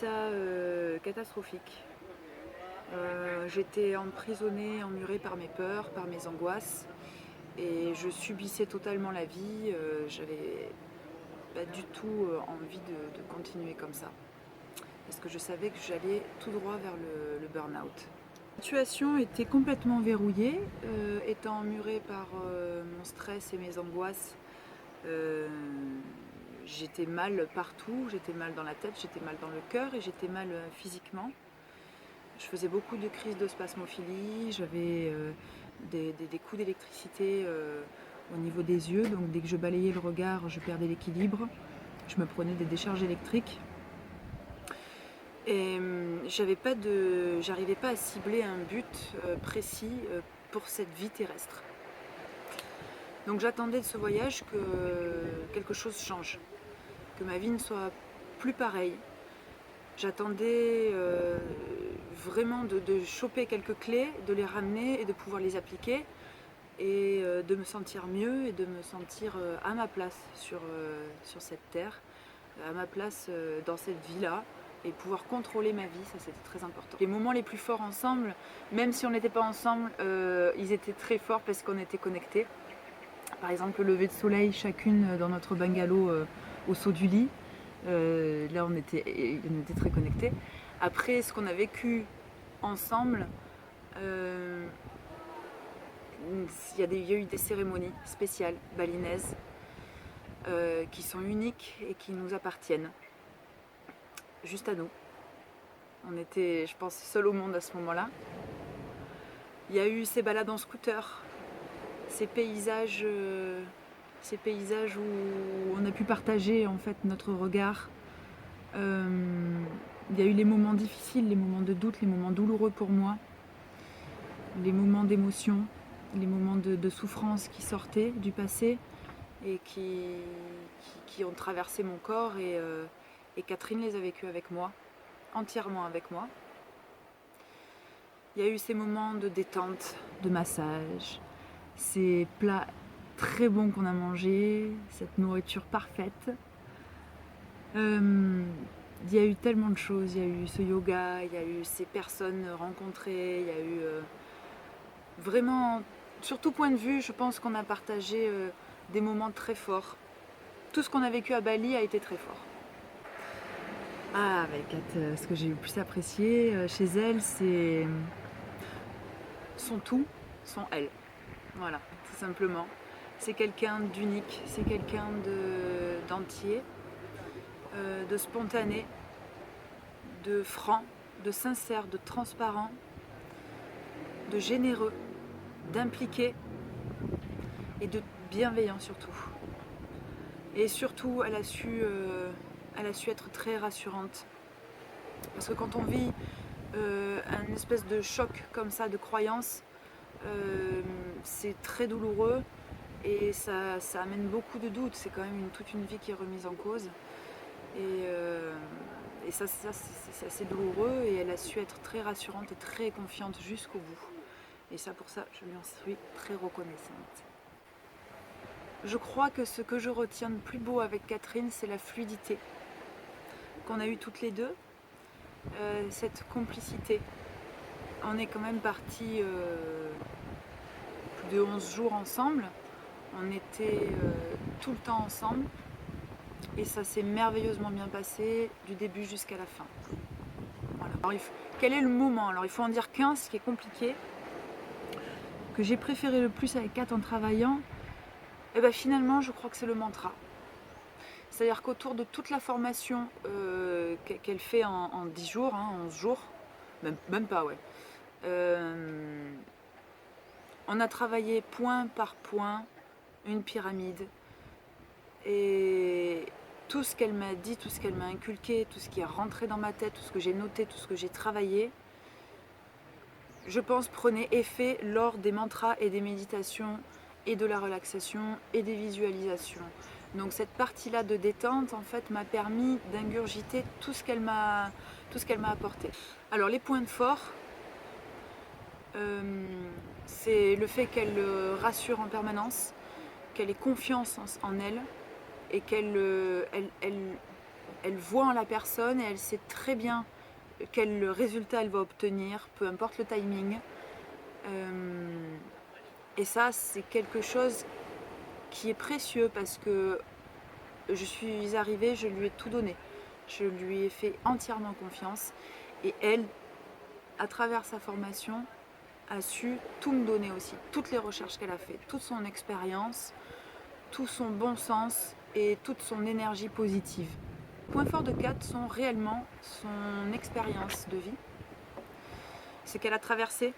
état catastrophique. J'étais emprisonnée, emmurée par mes peurs, par mes angoisses, et je subissais totalement la vie. J'avais pas du tout envie de continuer comme ça, parce que je savais que j'allais tout droit vers le burn-out. La situation était complètement verrouillée, étant emmurée par mon stress et mes angoisses. J'étais mal partout, j'étais mal dans la tête, j'étais mal dans le cœur et j'étais mal physiquement. Je faisais beaucoup de crises de spasmophilie, j'avais des coups d'électricité au niveau des yeux, donc dès que je balayais le regard, je perdais l'équilibre, je me prenais des décharges électriques. Et j'arrivais pas à cibler un but précis pour cette vie terrestre. Donc j'attendais de ce voyage que quelque chose change, que ma vie ne soit plus pareille. J'attendais vraiment de choper quelques clés, de les ramener et de pouvoir les appliquer et de me sentir mieux et de me sentir à ma place sur cette terre, à ma place dans cette vie-là, et pouvoir contrôler ma vie, ça c'était très important. Les moments les plus forts ensemble, même si on n'était pas ensemble, ils étaient très forts parce qu'on était connectés. Par exemple, le lever de soleil, chacune dans notre bungalow au saut du lit. Là, on était très connectés. Après, ce qu'on a vécu ensemble, il y a eu des cérémonies spéciales balinaises qui sont uniques et qui nous appartiennent, juste à nous. On était, je pense, seuls au monde à ce moment-là. Il y a eu ces balades en scooter, ces paysages où on a pu partager en fait notre regard. Il y a eu les moments difficiles, les moments de doute, les moments douloureux pour moi, les moments d'émotion, les moments de souffrance qui sortaient du passé et qui ont traversé mon corps, et Catherine les a vécus avec moi, entièrement avec moi. Il y a eu ces moments de détente, de massage, ces plats très bons qu'on a mangés, cette nourriture parfaite. Il y a eu tellement de choses, il y a eu ce yoga, il y a eu ces personnes rencontrées, il y a eu vraiment, sur tout point de vue, je pense qu'on a partagé des moments très forts. Tout ce qu'on a vécu à Bali a été très fort. Ah, avec Kat, ce que j'ai le plus apprécié chez elle, c'est son tout, son elle. Voilà, tout simplement. C'est quelqu'un d'unique, c'est quelqu'un d'entier, de spontané, de franc, de sincère, de transparent, de généreux, d'impliqué et de bienveillant surtout. Et surtout, elle a su être très rassurante. Parce que quand on vit un espèce de choc comme ça, de croyance, c'est très douloureux et ça amène beaucoup de doutes. C'est quand même toute une vie qui est remise en cause. Et ça c'est assez douloureux, et elle a su être très rassurante et très confiante jusqu'au bout. Et ça, pour ça, je lui en suis très reconnaissante. Je crois que ce que je retiens de plus beau avec Catherine, c'est la fluidité qu'on a eue toutes les deux, cette complicité. On est quand même partis plus de 11 jours ensemble, on était tout le temps ensemble, et ça s'est merveilleusement bien passé du début jusqu'à la fin. Voilà. Alors, quel est le moment? Alors il faut en dire 15, ce qui est compliqué, que j'ai préféré le plus avec Kat en travaillant. Et bien finalement, je crois que c'est le mantra. C'est-à-dire qu'autour de toute la formation qu'elle fait en 10 jours, 11 jours, même pas, ouais. On a travaillé point par point, une pyramide. Et tout ce qu'elle m'a dit, tout ce qu'elle m'a inculqué, tout ce qui est rentré dans ma tête, tout ce que j'ai noté, tout ce que j'ai travaillé, je pense prenait effet lors des mantras et des méditations et de la relaxation et des visualisations. Donc cette partie-là de détente, en fait, m'a permis d'ingurgiter tout ce qu'elle m'a apporté. Alors les points de fort, c'est le fait qu'elle rassure en permanence, qu'elle ait confiance en elle, et qu'elle elle voit en la personne et elle sait très bien quel résultat elle va obtenir, peu importe le timing. Et ça, c'est quelque chose qui est précieux parce que je suis arrivée, je lui ai tout donné. Je lui ai fait entièrement confiance et elle, à travers sa formation, a su tout me donner aussi. Toutes les recherches qu'elle a faites, toute son expérience, tout son bon sens et toute son énergie positive. Les points forts de Kat sont réellement son expérience de vie. C'est qu'elle a traversé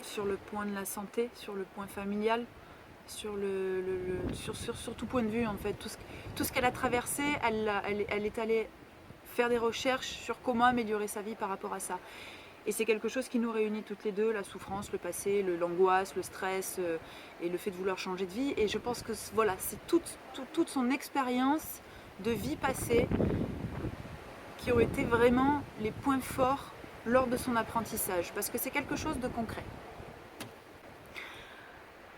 sur le point de la santé, sur le point familial, sur tout point de vue en fait. Tout ce qu'elle a traversé, elle est allée faire des recherches sur comment améliorer sa vie par rapport à ça. Et c'est quelque chose qui nous réunit toutes les deux, la souffrance, le passé, l'angoisse, le stress et le fait de vouloir changer de vie. Et je pense que voilà, c'est toute son expérience de vie passée qui ont été vraiment les points forts lors de son apprentissage, parce que c'est quelque chose de concret.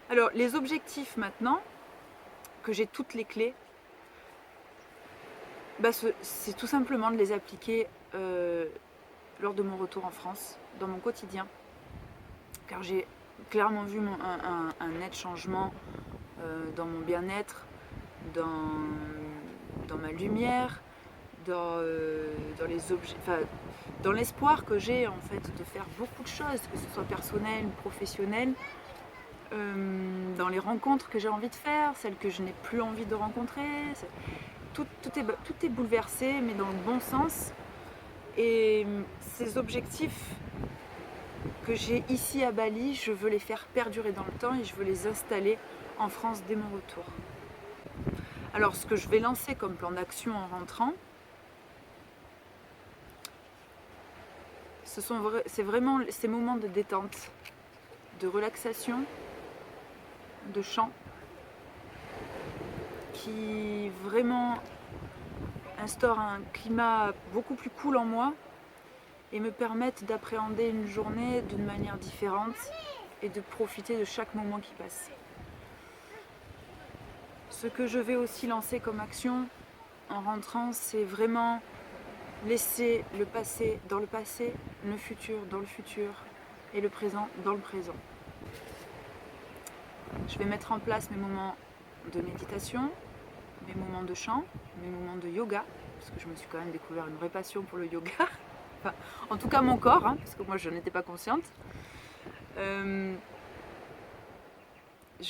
Alors, les objectifs maintenant, que j'ai toutes les clés, c'est tout simplement de les appliquer lors de mon retour en France, dans mon quotidien, car j'ai clairement vu un net changement dans mon bien-être, dans ma lumière, dans les objets, dans l'espoir que j'ai en fait de faire beaucoup de choses, que ce soit personnel ou professionnel, dans les rencontres que j'ai envie de faire, celles que je n'ai plus envie de rencontrer. Tout est bouleversé, mais dans le bon sens. Et ces objectifs que j'ai ici à Bali, je veux les faire perdurer dans le temps et je veux les installer en France dès mon retour. Alors, ce que je vais lancer comme plan d'action en rentrant, c'est vraiment ces moments de détente, de relaxation, de chant, qui vraiment instaurent un climat beaucoup plus cool en moi et me permettent d'appréhender une journée d'une manière différente et de profiter de chaque moment qui passe. Ce que je vais aussi lancer comme action en rentrant, c'est vraiment laisser le passé dans le passé, le futur dans le futur et le présent dans le présent. Je vais mettre en place mes moments de méditation, mes moments de chant, mes moments de yoga, parce que je me suis quand même découvert une vraie passion pour le yoga. Enfin, en tout cas mon corps, parce que moi je n'étais pas consciente. Je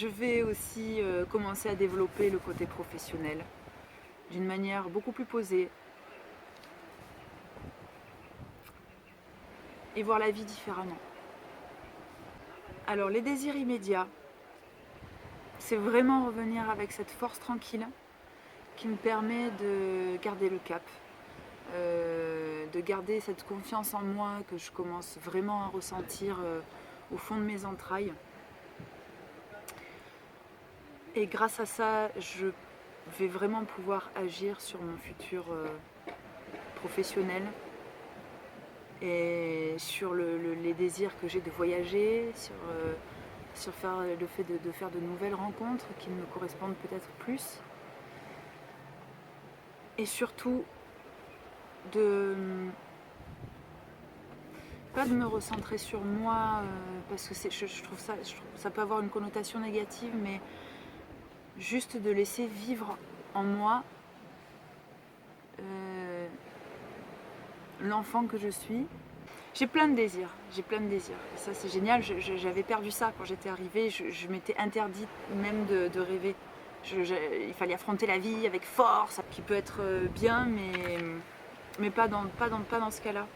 vais aussi commencer à développer le côté professionnel d'une manière beaucoup plus posée et voir la vie différemment. Alors les désirs immédiats, c'est vraiment revenir avec cette force tranquille qui me permet de garder le cap, de garder cette confiance en moi que je commence vraiment à ressentir au fond de mes entrailles. Et grâce à ça, je vais vraiment pouvoir agir sur mon futur professionnel et sur les désirs que j'ai de voyager, sur le fait de faire de nouvelles rencontres qui me correspondent peut-être plus. Et surtout, pas de me recentrer sur moi, parce que je trouve ça peut avoir une connotation négative, mais juste de laisser vivre en moi l'enfant que je suis. J'ai plein de désirs. Et ça c'est génial, j'avais perdu ça quand j'étais arrivée, je m'étais interdite même de rêver. Il fallait affronter la vie avec force, qui peut être bien, mais pas dans ce cas-là.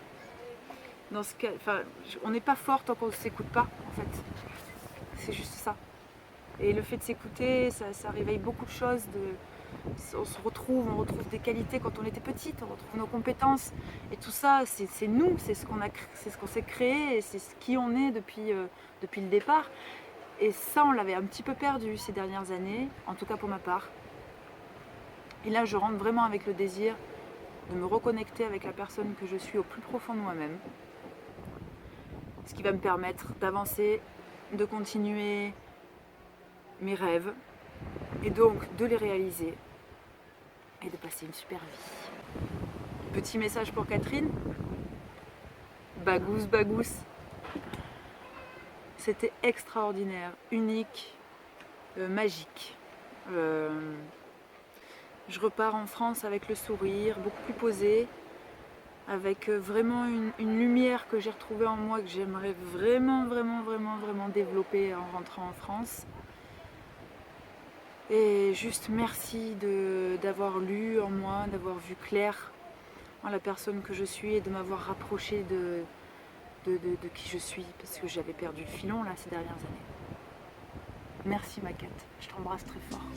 On n'est pas fort tant qu'on ne s'écoute pas, en fait. C'est juste ça. Et le fait de s'écouter, ça réveille beaucoup de choses. On retrouve des qualités quand on était petite, on retrouve nos compétences. Et tout ça, c'est nous, c'est ce qu'on s'est créé, et c'est qui on est depuis le départ. Et ça, on l'avait un petit peu perdu ces dernières années, en tout cas pour ma part. Et là, je rentre vraiment avec le désir de me reconnecter avec la personne que je suis au plus profond de moi-même. Ce qui va me permettre d'avancer, de continuer mes rêves et donc de les réaliser et de passer une super vie. Petit message pour Catherine. Bagousse, bagousse. C'était extraordinaire, unique, magique. Je repars en France avec le sourire, beaucoup plus posé, avec vraiment une lumière que j'ai retrouvée en moi, que j'aimerais vraiment développer en rentrant en France. Et juste merci d'avoir lu en moi, d'avoir vu clair en la personne que je suis et de m'avoir rapproché de qui je suis, parce que j'avais perdu le filon là ces dernières années. Merci ma Cat, je t'embrasse très fort.